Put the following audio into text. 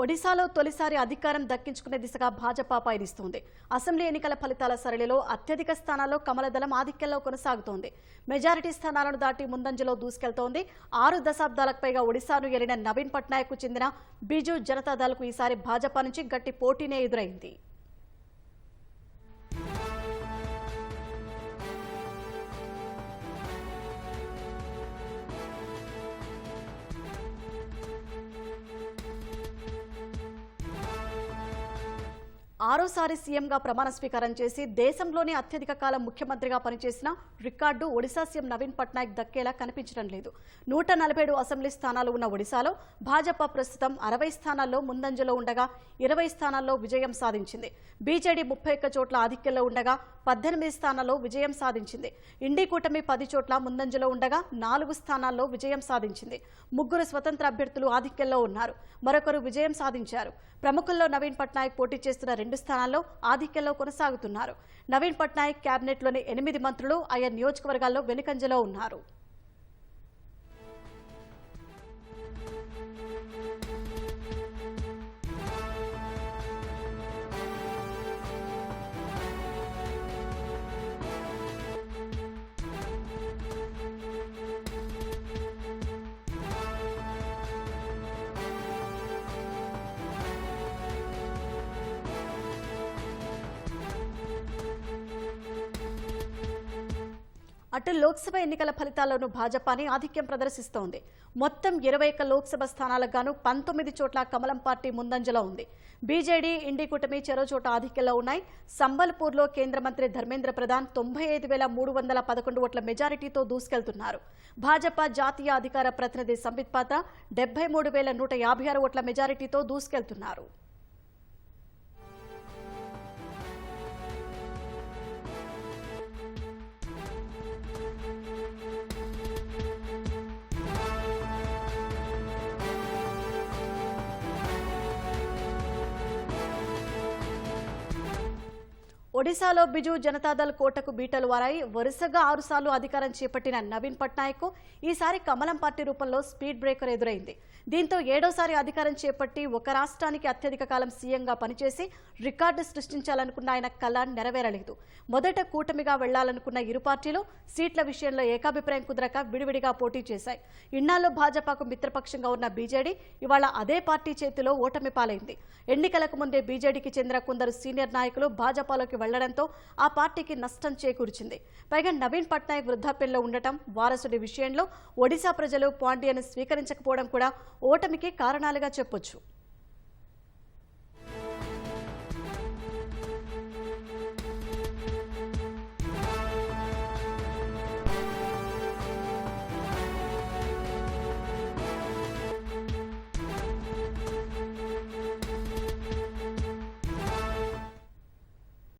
ఒడిశాలో తొలిసారి అధికారం దక్కించుకునే దిశగా భాజపా పయనిస్తోంది. అసెంబ్లీ ఎన్నికల ఫలితాల సరళిలో అత్యధిక స్థానాల్లో కమలదళం ఆధిక్యంలో కొనసాగుతోంది. మెజారిటీ స్థానాలను దాటి ముందంజలో దూసుకెళ్తోంది. 6 దశాబ్దాలకు పైగా ఒడిశాను ఏలిన నవీన్ పట్నాయక్ కు చెందిన బిజు జనతాదళ్కు ఈసారి భాజపా నుంచి గట్టి పోటీనే ఎదురైంది. ఆరోసారి సీఎంగా ప్రమాణ స్వీకారం చేసి దేశంలోనే అత్యధిక కాలం ముఖ్యమంత్రిగా పనిచేసిన రికార్డు ఒడిశా సీఎం నవీన్ పట్నాయక్ దక్కేలా కనిపించడం లేదు. 147 అసెంబ్లీ స్థానాలు ఉన్న ఒడిశాలో భాజపా ప్రస్తుతం 60 స్థానాల్లో ముందంజలో ఉండగా 20 స్థానాల్లో విజయం సాధించింది. బీజేడీ 31 చోట్ల ఆధిక్యంలో ఉండగా 18 స్థానాల్లో విజయం సాధించింది. ఇండీ కూటమి 10 చోట్ల ముందంజలో ఉండగా 4 స్థానాల్లో విజయం సాధించింది. 3 స్వతంత్ర అభ్యర్థులు ఆధిక్యంలో ఉన్నారు. మరొకరు విజయం సాధించారు. ప్రముఖుల్లో నవీన్ పట్నాయక్ పోటీ చేస్తున్న 2 స్థానాల్లో ఆధిక్యంలో కొనసాగుతున్నారు. నవీన్ పట్నాయక్ కేబినెట్లోని 8 మంత్రులు ఆయా నియోజకవర్గాల్లో వెనుకంజలో ఉన్నారు. అటు లోక్సభ ఎన్నికల ఫలితాల్లోనూ భాజపాని ఆధిక్యం ప్రదర్శిస్తోంది. మొత్తం 21 లోక్సభ స్థానాలకు గాను 19 చోట్ల కమలం పార్టీ ముందంజలో ఉంది. బీజేడీ, ఇండీ కూటమి చెరో చోట ఆధిక్యంలో ఉన్నాయి. సంబల్పూర్లో కేంద్ర మంత్రి ధర్మేంద్ర ప్రధాన్ 95,311 ఓట్ల మెజారిటీతో దూసుకెళ్తున్నారు. భాజపా జాతీయ అధికార ప్రతినిధి సంబిత్ పాత్ర 73,156 ఓట్ల మెజారిటీతో దూసుకెళ్తున్నారు. ఒడిశాలో బిజు జనతాదళ్ కోటకు బీటలు వారాయి. వరుసగా 6 సార్లు అధికారం చేపట్టిన నవీన్ పట్నాయక్ ఈసారి కమలం పార్టీ రూపంలో స్పీడ్ బ్రేకర్ ఎదురైంది. దీంతో 7వసారి అధికారం చేపట్టి ఒక రాష్ట్రానికి అత్యధిక కాలం సీఎంగా పనిచేసి రికార్డు సృష్టించాలనుకున్న ఆయన కల నెరవేరలేదు. మొదట కూటమిగా వెళ్లాలనుకున్న ఇరు పార్టీలు సీట్ల విషయంలో ఏకాభిప్రాయం కుదరక విడివిడిగా పోటీ చేశాయి. ఇన్నాళ్లు భాజపాకు మిత్రపక్షంగా ఉన్న బీజేడీ ఇవాళ అదే పార్టీ చేతిలో ఓటమి పాలైంది. ఎన్నికలకు ముందే బీజేడీకి చెందిన కొందరు సీనియర్ నాయకులు భాజపాలోకి వెళ్లడంతో ఆ పార్టీకి నష్టం చేకూర్చింది. పైగా నవీన్ పట్నాయక్ వృద్ధాప్యంలో ఉండటం, వారసుడి విషయంలో ఒడిశా ప్రజలు పాండ్యాను స్వీకరించకపోవడం కూడా ఓటమికి కారణాలుగా చెప్పొచ్చు.